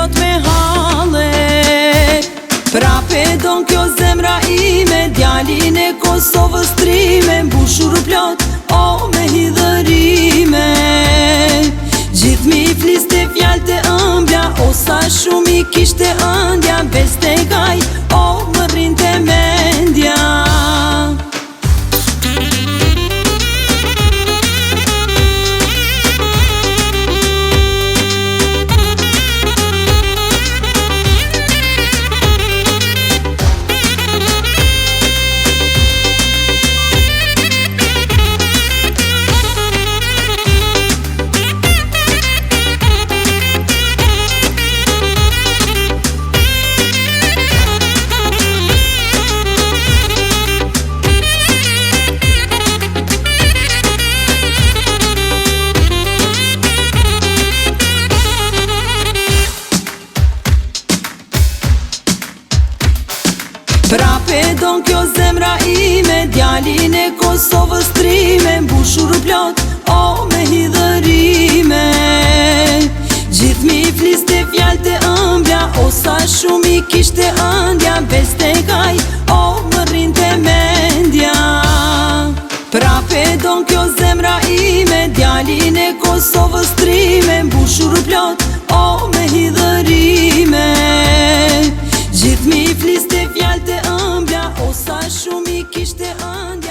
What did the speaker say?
plot me halle. Prape don kjo zemra ime, djalin e Kosovës trime, mbushur plot, o me hidhërime. Gjithë mi fliste fjallë të ëmbla, o sa shumë i kishte ëndja, beste kaj, o më rrinte mendja. Prape don kjo zemra ime, djalin e Kosovës trime, mbushur plot, o me hidhërime. Gjithë mi fliste fjallë të ëmbla, o sa shumë i kishte ëndja, beste kaj, o më rrinte mendja. Prape don kjo zemra ime, djalin e Kosovës trime, mbushur plot, o me hidhërime. Gjithë mi fliste fjallë të ëmbla, o sa shumë i kishte ëndja.